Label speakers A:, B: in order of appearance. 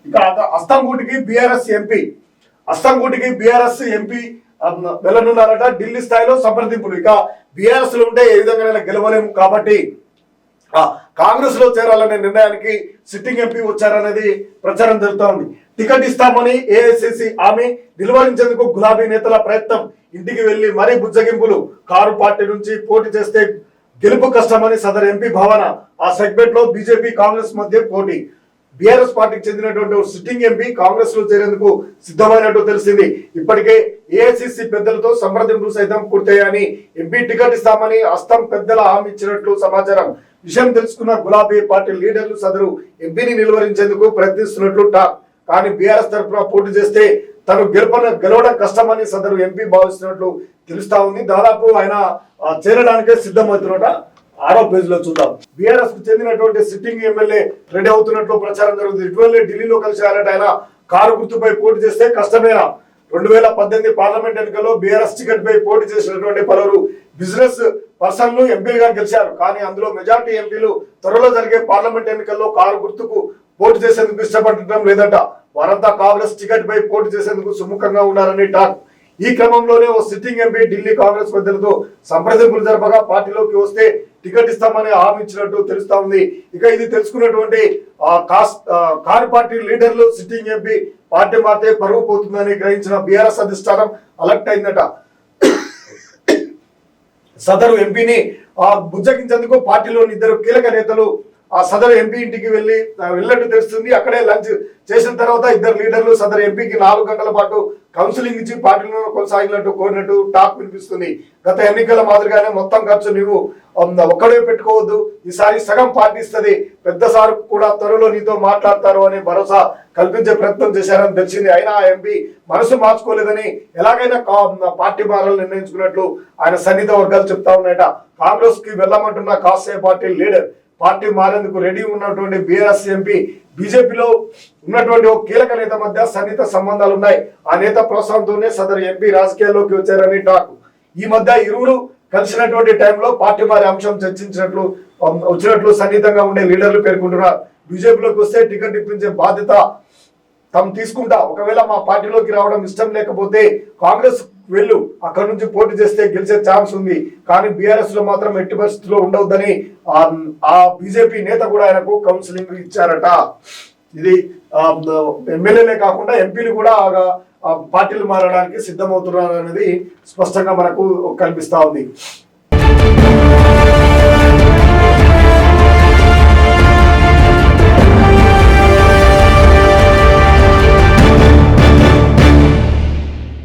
A: ఇక అస్తంగూటికి BRS MP వెళ్ళనున్నారట. Delhi స్థాయిలో సంప్రదింపులు. ఇక బీఆర్ఎస్ లో ఉంటే ఏ విధంగా గెలవలేము కాబట్టి కాంగ్రెస్ లో చేరాలనే నిర్ణయానికి సిట్టింగ్ ఎంపీ వచ్చారనేది ప్రచారం జరుగుతోంది. టికెట్ ఇస్తామని ఏఐసిసి హామీ నిలువరించేందుకు గులాబీ నేతల ప్రయత్నం. ఇంటికి వెళ్లి మరీ బుజ్జగింపులు. కారు పార్టీ నుంచి పోటీ చేస్తే గెలుపు కష్టమని సదర్ ఎంపీ భావన. ఆ సెగ్మెంట్ లో బీజేపీ కాంగ్రెస్ మధ్య పోటీ. బీఆర్ఎస్ పార్టీకి చెందినటువంటి సిట్టింగ్ ఎంపీ కాంగ్రెస్ లో చేరేందుకు సిద్ధమైనట్టు తెలిసింది. ఇప్పటికే ఏఐసిసి పెద్దలతో సంప్రదింపులు సైతం పూర్తయ్యాయని, ఎంపీ టికెట్ ఇస్తామని అస్తం పెద్దల హామీ ఇచ్చినట్లు సమాచారం. విషయం తెలుసుకున్న గులాబీ పార్టీ లీడర్లు సదరు ఎంపీని నిలువరించేందుకు ప్రయత్నిస్తున్నట్లు టాక్. కానీ బీఆర్ఎస్ తరఫున పోటీ చేస్తే తను గెలవడం కష్టమని సదరు ఎంపీ భావిస్తున్నట్లు తెలుస్తా ఉంది. దాదాపు ఆయన చేరడానికే సిద్ధమవుతున్నట. 6వ పేజ్ లో చూద్దాం. బీఆర్ఎస్ కు చెందినటువంటి సిట్టింగ్ ఎమ్మెల్యే రెడీ అవుతున్నట్లు ప్రచారం జరుగుతుంది. ఇటీవలే ఢిల్లీలో కలిసారట. ఆయన కారు గుర్తుపై పోటీ చేస్తే కష్టమేనా? 2018 పార్లమెంట్ ఎన్నికల్లో బీఆర్ఎస్ టికెట్ పై పోటీ చేసినటువంటి పలువురు బిజినెస్ పర్సన్లు ఎంపీలుగా గెలిచారు. కానీ అందులో మెజార్టీ ఎంపీలు త్వరలో జరిగే పార్లమెంట్ ఎన్నికల్లో కారు గుర్తుకు పోటీ చేసేందుకు ఇష్టపడటం లేదట. వారంతా కాంగ్రెస్ టికెట్ పై పోటీ చేసేందుకు సుముఖంగా ఉన్నారని టాక్. ఈ క్రమంలోనే ఓ సిట్టింగ్ ఎంపీ ఢిల్లీ కాంగ్రెస్ పెద్దలతో సంప్రదింపులు జరపగా పార్టీలోకి వస్తే టికెట్ ఇస్తామని హామీ ఇచ్చినట్టు తెలుస్తా ఉంది. ఇక ఇది తెలుసుకున్నటువంటి కారు పార్టీ లీడర్లు సిట్టింగ్ ఎంపీ పార్టీ మారితే పరువు పోతుందని గ్రహించిన బీఆర్ఎస్ అధిష్టానం అలర్ట్ అయిందట. సదరు ఎంపీని బుజ్జగించేందుకు పార్టీలోని 2 కీలక నేతలు సదరు ఎంపీ ఇంటికి వెళ్ళినట్టు తెలుస్తుంది. అక్కడే లంచ్ చేసిన తర్వాత 2 లీడర్లు సదరు ఎంపీకి 4 గంటల పాటు కౌన్సిలింగ్ ఇచ్చి పార్టీలో కొనసాగినట్టు కోరినట్టు టాక్ వినిపిస్తుంది. గత ఎన్నికల మాదిరిగానే మొత్తం ఖర్చు నీవు ఒక్కడే పెట్టుకోవద్దు, ఈసారి సగం పార్టీ ఇస్తుంది, పెద్ద సార్ కూడా త్వరలో నీతో మాట్లాడతారు అనే భరోసా కల్పించే ప్రయత్నం చేశారని తెలిసింది. అయినా ఆ ఎంపీ మనసు మార్చుకోలేదని, ఎలాగైనా పార్టీ మారాలని నిర్ణయించుకున్నట్లు ఆయన సన్నిహిత వర్గాలు చెప్తా ఉన్నాయట. కాంగ్రెస్ కి వెళ్ళమంటున్న కాసే పార్టీ లీడర్ పార్టీ మారేందుకు రెడీ ఉన్నటువంటి బీఆర్ఎస్ ఎంపీ బీజేపీలో ఉన్నటువంటి ఒక కీలక నేత మధ్య సన్నిహిత సంబంధాలు ఉన్నాయి. ఆ నేత ప్రోత్సాహంతోనే సదరు ఎంపీ రాజకీయాల్లోకి వచ్చారని టాక్. ఈ మధ్య ఇరువురు కలిసినటువంటి టైంలో పార్టీ మారే అంశం వచ్చినట్లు సన్నిహితంగా ఉండే లీడర్లు పేర్కొంటున్నారు. బీజేపీలోకి వస్తే టికెట్ ఇప్పించే బాధ్యత తాము తీసుకుంటా, ఒకవేళ మా పార్టీలోకి రావడం ఇష్టం లేకపోతే కాంగ్రెస్ వెళ్ళు, అక్కడ నుంచి పోటీ చేస్తే గెలిచే ఛాన్స్ ఉంది, కానీ బీఆర్ఎస్ లో మాత్రం ఎట్టి పరిస్థితుల్లో ఉండవద్దని ఆ బీజేపీ నేత కూడా ఆయనకు కౌన్సిలింగ్ ఇచ్చారట. ఇది ఎమ్మెల్యేలే కాకుండా ఎంపీలు కూడా పార్టీలు మారడానికి సిద్ధమవుతున్నారు అనేది స్పష్టంగా మనకు కనిపిస్తా ఉంది.